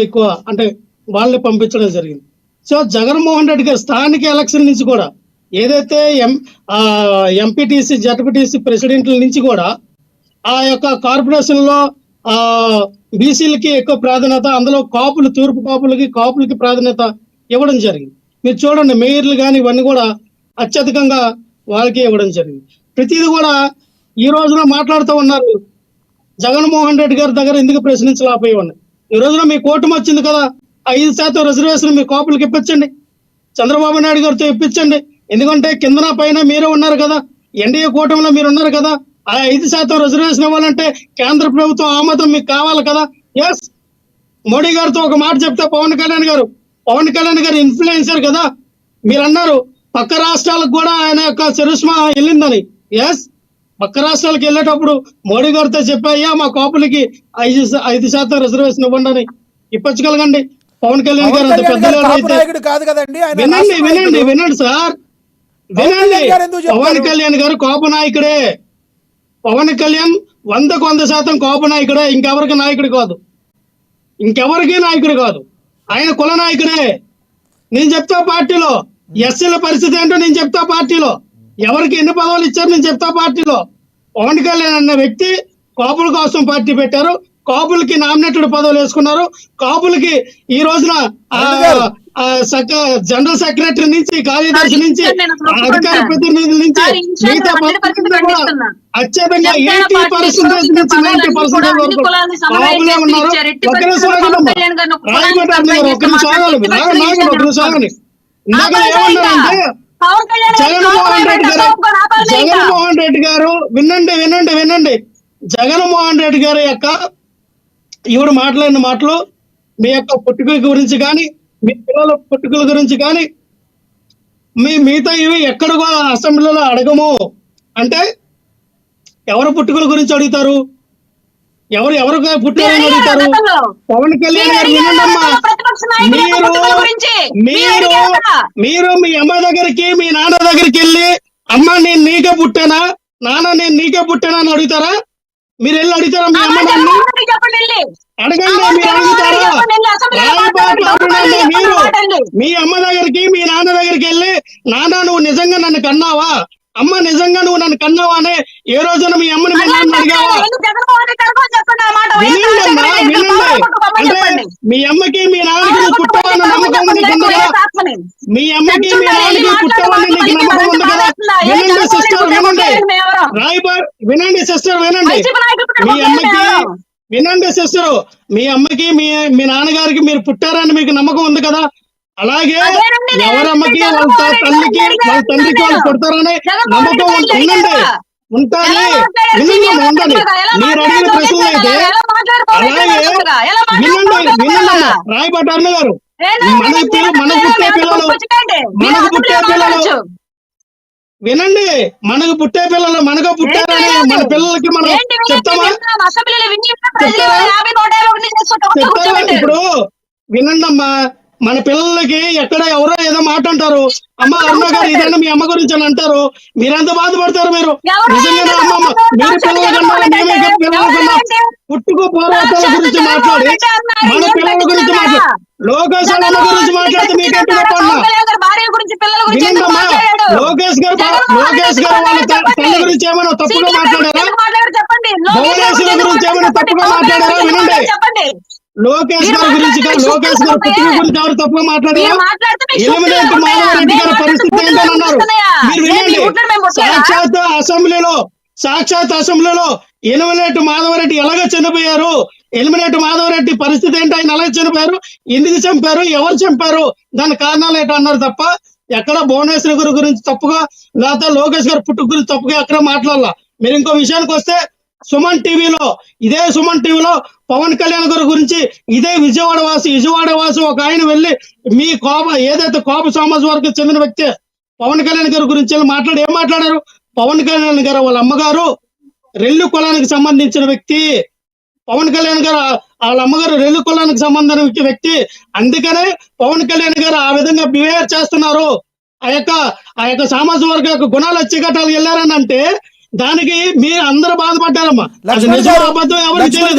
ఎక్కువ అంటే వాళ్ళని పంపించడం జరిగింది. సో జగన్మోహన్ రెడ్డి గారు స్థానిక ఎలక్షన్ నుంచి కూడా ఏదైతే ఎంపీటీసీ జడ్పీటీసీ ప్రెసిడెంట్ల నుంచి కూడా ఆ యొక్క కార్పొరేషన్ లో బీసీలకి ఎక్కువ ప్రాధాన్యత, అందులో కాపులు, తూర్పు కాపులకి ప్రాధాన్యత ఇవ్వడం జరిగింది. మీరు చూడండి, మేయర్లు కానీ ఇవన్నీ కూడా అత్యధికంగా వాళ్ళకి ఇవ్వడం జరిగింది. ప్రతిదీ కూడా ఈ రోజున మాట్లాడుతూ ఉన్నారు, జగన్మోహన్ రెడ్డి గారి దగ్గర ఎందుకు ప్రశ్నించలేకపోయి. ఈ రోజున మీ కూటమి వచ్చింది కదా, 5% రిజర్వేషన్ మీ కాపులకి ఇప్పించండి, చంద్రబాబు నాయుడు గారితో ఇప్పించండి. ఎందుకంటే కిందన పైన మీరే ఉన్నారు కదా, ఎన్డీఏ కూటమిలో మీరు ఉన్నారు కదా. ఆ 5% రిజర్వేషన్ ఇవ్వాలంటే కేంద్ర ప్రభుత్వం ఆమోదం మీకు కావాలి కదా. ఎస్, మోడీ గారితో ఒక మాట చెప్తే పవన్ కళ్యాణ్ గారు ఇన్ఫ్లుయెన్సర్ కదా. మీరు అన్నారు పక్క రాష్ట్రాలకు కూడా ఆయన యొక్క చరిష్మా వెళ్ళిందని. ఎస్, పక్క రాష్ట్రాలకు వెళ్ళేటప్పుడు మోడీ గారితో చెప్పాయ్యా మా కాపులకి 5% రిజర్వేషన్ ఇవ్వండి అని. ఇప్పించగలగండి. పవన్ కళ్యాణ్ గారు అంత పెద్ద వినండి సార్, వినండి. పవన్ కళ్యాణ్ గారు కాపు నాయకుడే. పవన్ కళ్యాణ్ 100% కాపు నాయకుడే, ఇంకెవరికి నాయకుడు కాదు, ఇంకెవరికి నాయకుడు కాదు. ఆయన కుల నాయకుడే. నేను చెప్తా పార్టీలో ఎస్సీల పరిస్థితి ఏంటో నేను చెప్తా పార్టీలో, ఎవరికి ఎన్ని పదవులు ఇచ్చారు నేను చెప్తా పార్టీలో. పవన్ కళ్యాణ్ అన్న వ్యక్తి కాపుల కోసం పార్టీ పెట్టారు, కాపులకి నామినేటెడ్ పదవులు వేసుకున్నారు. కాపులకి ఈ రోజున జనరల్ సెక్రటరీ నుంచి, కార్యదర్శి నుంచి, అధికార ప్రతినిధుల నుంచి మిగతా అత్యధికంగా 80% నుంచి 90% వరకు కాపులే ఉన్నారు. ఒక నిమిషం ఏమన్నారంటే జగన్మోహన్ రెడ్డి గారు వినండి. జగన్మోహన్ రెడ్డి గారి యొక్క ఈవిడ మాట్లాడిన మాటలు మీ యొక్క పుట్టుకల గురించి కానీ, మీ పిల్లల పుట్టుకల గురించి కానీ, మిగతా ఇవి ఎక్కడ కూడా అసెంబ్లీలో అడగము అంటే ఎవరు పుట్టుకల గురించి అడుగుతారు, ఎవరు పుట్టారని అడుగుతారు. పవన్ కళ్యాణ్ గారు వినండమ్మా, మీరు మీ అమ్మ దగ్గరికి, మీ నాన్న దగ్గరికి వెళ్ళి అమ్మ నేను నీకే పుట్టానా, నాన్న నేను నీకే పుట్టానా అని అడుగుతారా? మీరు వెళ్ళి అడుగుతారా మీ అమ్మ నాన్న? అడగండి. మీరు అడుగుతారా? మీరు మీ అమ్మ దగ్గరికి, మీ నాన్న దగ్గరికి వెళ్ళి నాన్న నువ్వు నిజంగా నన్ను కన్నావా, అమ్మ నిజంగా నువ్వు నన్ను కన్నావా అని ఏ రోజున మీ అమ్మని మీ నాన్న అడిగావా? వినండి. అంటే మీ అమ్మకి మీ నాన్నకి నువ్వు పుట్టవన్న నమ్మకం ఉంది కదా, మీ అమ్మకి మీ నాన్నకి పుట్టవని నీకు నమ్మకం ఉంది కదా. వినండి సిస్టర్, వినండి సిస్టర్, మీ అమ్మకి వినండి సిస్టర్, మీ అమ్మకి మీ నాన్నగారికి మీరు పుట్టారని మీకు నమ్మకం ఉంది కదా. అలాగే ఎవరమ్మకి వాళ్ళ తల్లికి వాళ్ళ తండ్రికి వాళ్ళు పుడతారని నమ్మకం ఉండండి, ఉంటుంది. ఉండండి. మీరు అడిగిన ప్రశ్నలు అయితే అలాగే వినండి. రాయపాటి అన్న గారు, మనకు పుట్టే పిల్లలు వినండి, మనకు పుట్టారని మన పిల్లలకి మనం చెప్తామా? ఇప్పుడు వినండి అమ్మా, మన పిల్లలకి ఎక్కడ ఎవరో ఏదో మాట అంటారు, అమ్మ అరుణ గారు ఇదన్నా మీ అమ్మ గురించి అని అంటారు, మీరెంత బాధపడతారు? మీరు నిజంగానే అమ్మమ్మ మీరు పిల్లల కన్నా మేమే పిల్లల కన్నా పుట్టుకు పూర్వతాల గురించి మాట్లాడి మన పిల్లల గురించి లోకేష్ అమ్మ గురించి మాట్లాడితే మీకెంత చెప్పన్నా? వినండమ్మా, లోకేష్ గారు వాళ్ళ తల్లి గురించి ఏమైనా తప్పుగా మాట్లాడారా? భువనేశ్వరి గురించి ఏమైనా తప్పుగా మాట్లాడారా? వినండి, లోకేష్ గారి గురించి లోకేష్ గారి పుట్టిన గురించి ఎవరు తప్పుగా మాట్లాడారు? ఎలిమినేట్ మాధవరెడ్డి గారి పరిస్థితి ఏంటన్నారు మీరు వినండి. సాక్షాత్ అసెంబ్లీలో ఎలిమినేట్ మాధవరెడ్డి ఎలాగ చనిపోయారు, ఎలిమినేట్ మాధవరెడ్డి పరిస్థితి ఏంటి, ఆయన ఎలాగ చనిపోయారు, ఎందుకు చంపారు, ఎవరు చంపారు, దాని కారణాలు ఏంటో అన్నారు తప్ప ఎక్కడ భువనేశ్వరి గారి గురించి తప్పుగా, లేకపోతే లోకేష్ గారి పుట్టుక గురించి తప్పుగా ఎక్కడ మాట్లాడాల. మీరు ఇంకో విషయానికి వస్తే సుమన్ టీవీలో పవన్ కళ్యాణ్ గారి గురించి ఇదే విజయవాడ వాసి ఒక ఆయన వెళ్ళి మీ ఏదైతే కోప సమాజ వర్గం చెందిన వ్యక్తి పవన్ కళ్యాణ్ గారి గురించి ఏం మాట్లాడారు? పవన్ కళ్యాణ్ గారు వాళ్ళ అమ్మగారు రెల్లు కులానికి సంబంధించిన వ్యక్తి, పవన్ కళ్యాణ్ గారు వాళ్ళ అమ్మగారు రెల్లు కులానికి సంబంధించిన వ్యక్తి, అందుకనే పవన్ కళ్యాణ్ గారు ఆ విధంగా బిహేవ్ చేస్తున్నారు. ఆ యొక్క సామాజిక వర్గ యొక్క గుణాలు వచ్చేగట్టాలు వెళ్ళారని అంటే దానికి మీరు అందరూ బాధపడ్డారమ్మా. అది నిజం అబద్ధం ఎవరికి తెలియదు.